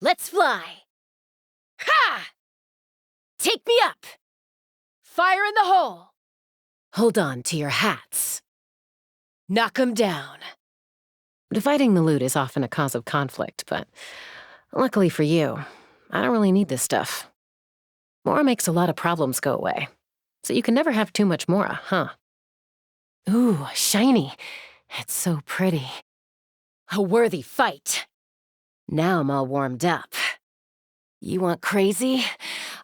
Let's fly! Ha! Take me up! Fire in the hole! Hold on to your hats. Knock 'em down. Dividing the loot is often a cause of conflict, but luckily for you, I don't really need this stuff. Mora makes a lot of problems go away, so you can never have too much Mora, huh? Ooh, shiny. It's so pretty. A worthy fight. Now I'm all warmed up. You want crazy?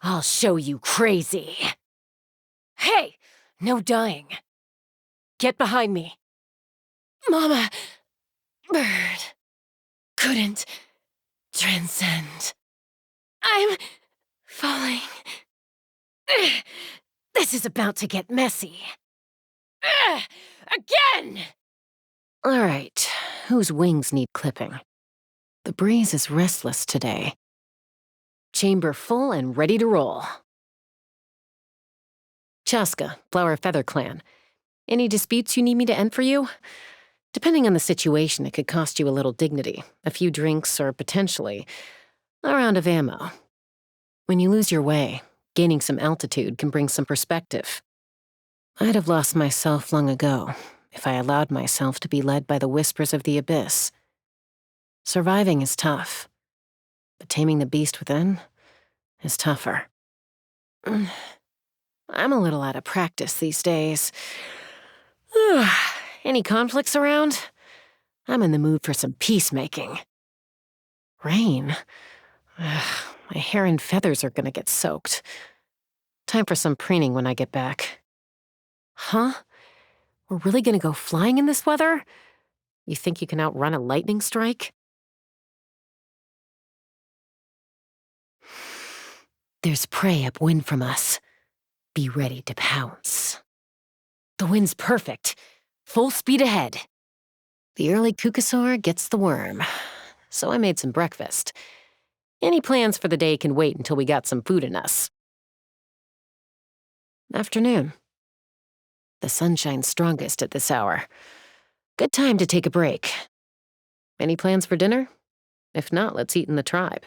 I'll show you crazy. Hey, no dying. Get behind me. Mama, bird, couldn't transcend. I'm falling. This is about to get messy. Again! All right, whose wings need clipping? The breeze is restless today. Chamber full and ready to roll. Chasca, Flower Feather Clan. Any disputes you need me to end for you? Depending on the situation, it could cost you a little dignity, a few drinks, or potentially a round of ammo. When you lose your way, gaining some altitude can bring some perspective. I'd have lost myself long ago if I allowed myself to be led by the whispers of the abyss. Surviving is tough, but taming the beast within is tougher. I'm a little out of practice these days. Any conflicts around? I'm in the mood for some peacemaking. Rain? My hair and feathers are gonna get soaked. Time for some preening when I get back. Huh? We're really gonna go flying in this weather? You think you can outrun a lightning strike? There's prey upwind from us. Be ready to pounce. The wind's perfect. Full speed ahead. The early kookasaur gets the worm. So I made some breakfast. Any plans for the day can wait until we got some food in us. Afternoon. The sun shines strongest at this hour. Good time to take a break. Any plans for dinner? If not, let's eat in the tribe.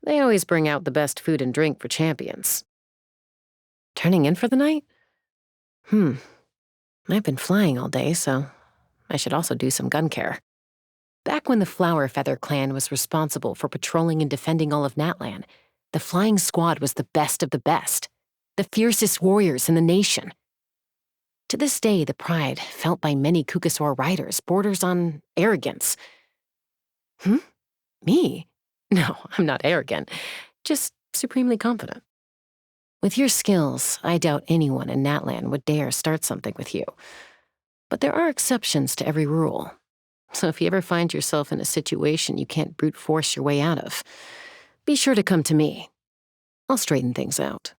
They always bring out the best food and drink for champions. Turning in for the night? I've been flying all day, so I should also do some gun care. Back when the Flower Feather Clan was responsible for patrolling and defending all of Natlan, the flying squad was the best of the best, the fiercest warriors in the nation. To this day, the pride felt by many kookasaur riders borders on arrogance. Me? No, I'm not arrogant, just supremely confident. With your skills, I doubt anyone in Natlan would dare start something with you. But there are exceptions to every rule. So if you ever find yourself in a situation you can't brute force your way out of, be sure to come to me. I'll straighten things out.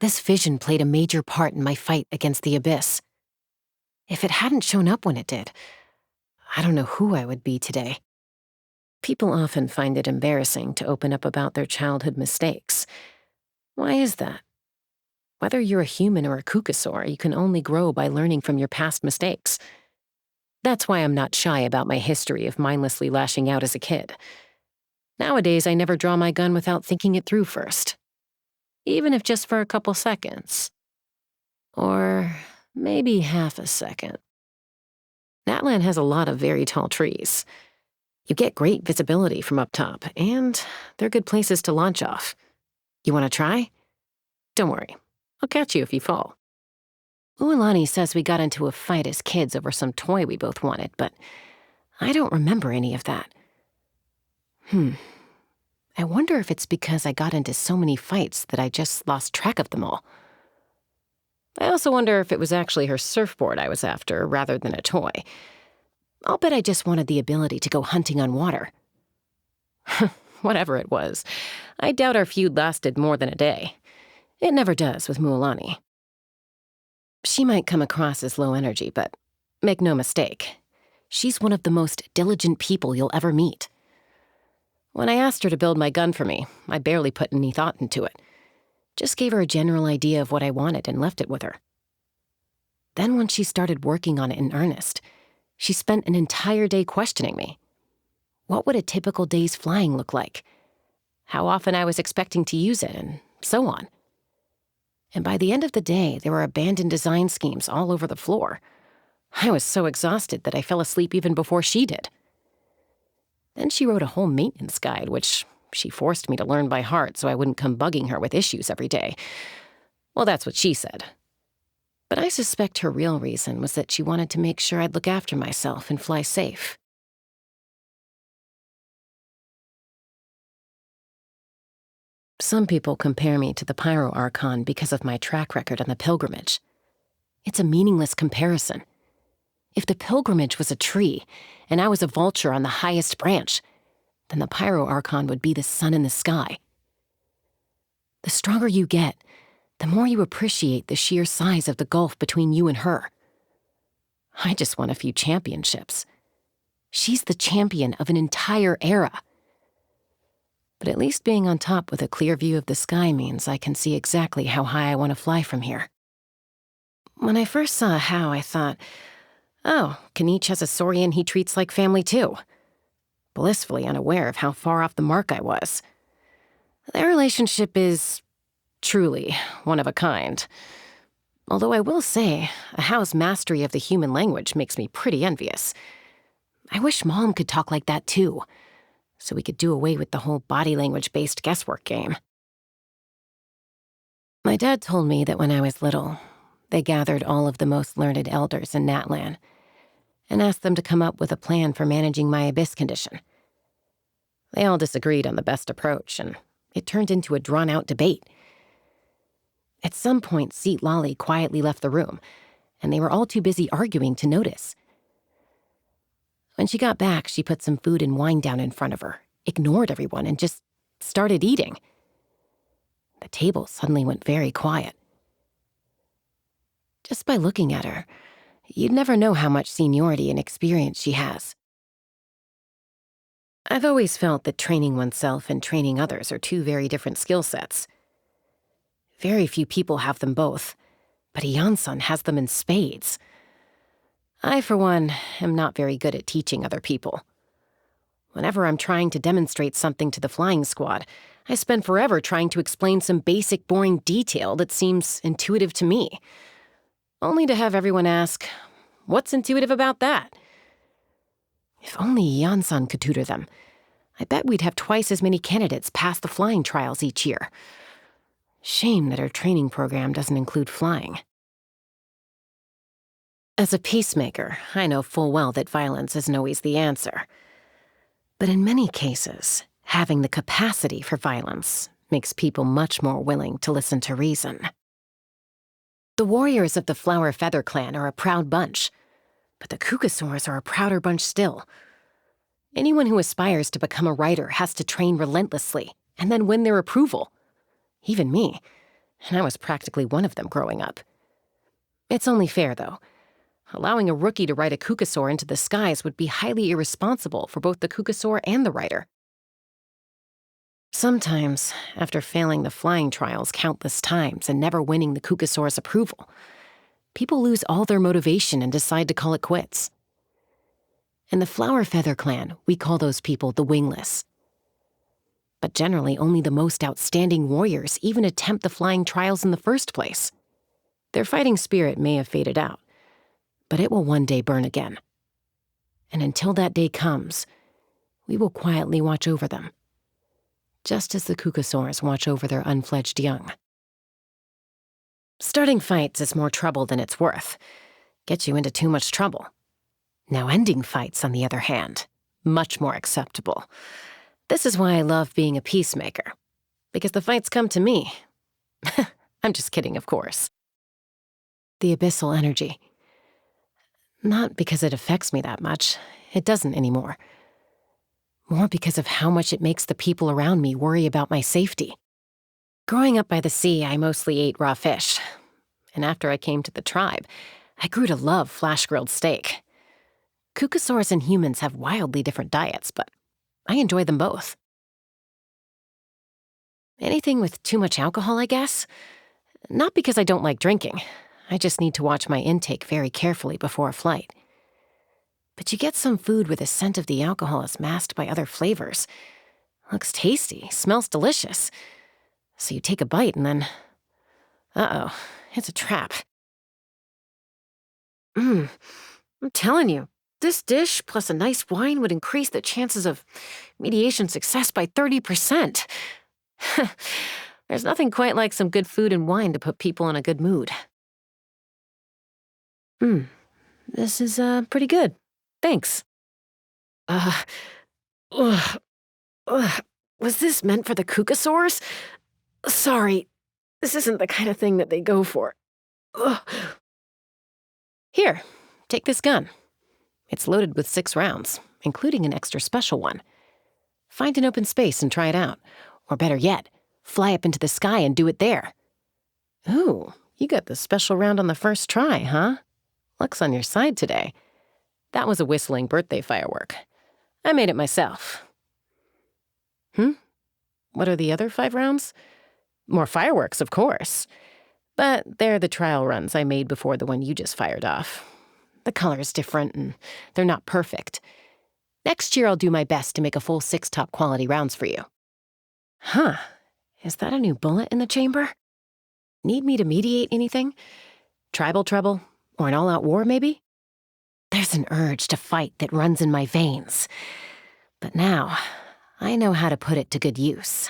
This vision played a major part in my fight against the abyss. If it hadn't shown up when it did, I don't know who I would be today. People often find it embarrassing to open up about their childhood mistakes. Why is that? Whether you're a human or a kookasaur, you can only grow by learning from your past mistakes. That's why I'm not shy about my history of mindlessly lashing out as a kid. Nowadays, I never draw my gun without thinking it through first. Even if just for a couple seconds. Or maybe half a second. Natlan has a lot of very tall trees. You get great visibility from up top, and they're good places to launch off. You want to try? Don't worry. I'll catch you if you fall. Ualani says we got into a fight as kids over some toy we both wanted, but I don't remember any of that. I wonder if it's because I got into so many fights that I just lost track of them all. I also wonder if it was actually her surfboard I was after rather than a toy. I'll bet I just wanted the ability to go hunting on water. Whatever it was, I doubt our feud lasted more than a day. It never does with Mualani. She might come across as low energy, but make no mistake, she's one of the most diligent people you'll ever meet. When I asked her to build my gun for me, I barely put any thought into it. Just gave her a general idea of what I wanted and left it with her. Then when she started working on it in earnest, She spent an entire day questioning me. What would a typical day's flying look like? How often I was expecting to use it, and so on. And by the end of the day, there were abandoned design schemes all over the floor. I was so exhausted that I fell asleep even before she did. Then she wrote a whole maintenance guide, which she forced me to learn by heart so I wouldn't come bugging her with issues every day. Well, that's what she said. But I suspect her real reason was that she wanted to make sure I'd look after myself and fly safe. Some people compare me to the Pyro Archon because of my track record on the pilgrimage. It's a meaningless comparison. If the pilgrimage was a tree, and I was a vulture on the highest branch, then the Pyro Archon would be the sun in the sky. The stronger you get, the more you appreciate the sheer size of the gulf between you and her. I just won a few championships. She's the champion of an entire era. But at least being on top with a clear view of the sky means I can see exactly how high I want to fly from here. When I first saw Hao, I thought, oh, Kanich has a Saurian he treats like family too. Blissfully unaware of how far off the mark I was. Their relationship is truly one of a kind. Although I will say, a Hao's mastery of the human language makes me pretty envious. I wish Mom could talk like that too, so we could do away with the whole body language-based guesswork game. My dad told me that when I was little, they gathered all of the most learned elders in Natlan and asked them to come up with a plan for managing my abyss condition. They all disagreed on the best approach, and it turned into a drawn-out debate. At some point, Seat Lolly quietly left the room, and they were all too busy arguing to notice. When she got back, she put some food and wine down in front of her, ignored everyone, and just started eating. The table suddenly went very quiet. Just by looking at her, you'd never know how much seniority and experience she has. I've always felt that training oneself and training others are two very different skill sets. Very few people have them both, but Iansan has them in spades. I, for one, am not very good at teaching other people. Whenever I'm trying to demonstrate something to the flying squad, I spend forever trying to explain some basic, boring detail that seems intuitive to me, only to have everyone ask, what's intuitive about that? If only Iansan could tutor them, I bet we'd have twice as many candidates pass the flying trials each year. Shame that our training program doesn't include flying. As a peacemaker, I know full well that violence isn't always the answer. But in many cases, having the capacity for violence makes people much more willing to listen to reason. The warriors of the Flower Feather clan are a proud bunch, but the Kukasaurs are a prouder bunch still. Anyone who aspires to become a writer has to train relentlessly and then win their approval. Even me, and I was practically one of them growing up. It's only fair, though. Allowing a rookie to ride a Kukasaur into the skies would be highly irresponsible for both the Kukasaur and the rider. Sometimes, after failing the flying trials countless times and never winning the Kukasaur's approval, people lose all their motivation and decide to call it quits. In the Flower Feather clan, we call those people the wingless. But generally, only the most outstanding warriors even attempt the flying trials in the first place. Their fighting spirit may have faded out, but it will one day burn again. And until that day comes, we will quietly watch over them, just as the Kukasaurs watch over their unfledged young. Starting fights is more trouble than it's worth. Gets you into too much trouble. Now ending fights, on the other hand, much more acceptable. This is why I love being a peacemaker, because the fights come to me. I'm just kidding, of course. The abyssal energy. Not because it affects me that much. It doesn't anymore. More because of how much it makes the people around me worry about my safety. Growing up by the sea, I mostly ate raw fish. And after I came to the tribe, I grew to love flash-grilled steak. Kukasaurs and humans have wildly different diets, but I enjoy them both. Anything with too much alcohol, I guess? Not because I don't like drinking. I just need to watch my intake very carefully before a flight. But you get some food where the scent of the alcohol is masked by other flavors. Looks tasty, smells delicious. So you take a bite and then... Uh-oh, it's a trap. I'm telling you, this dish plus a nice wine would increase the chances of mediation success by 30%. There's nothing quite like some good food and wine to put people in a good mood. This is, pretty good. Thanks. Was this meant for the Kukasaurs? Sorry, this isn't the kind of thing that they go for. Here, take this gun. It's loaded with 6 rounds, including an extra special one. Find an open space and try it out. Or better yet, fly up into the sky and do it there. Ooh, you got the special round on the first try, huh? Luck's on your side today. That was a whistling birthday firework. I made it myself. What are the other 5 rounds? More fireworks, of course. But they're the trial runs I made before the one you just fired off. The color's different, and they're not perfect. Next year I'll do my best to make a full 6 top-quality rounds for you. Huh. Is that a new bullet in the chamber? Need me to mediate anything? Tribal trouble? Or an all-out war, maybe? There's an urge to fight that runs in my veins. But now, I know how to put it to good use.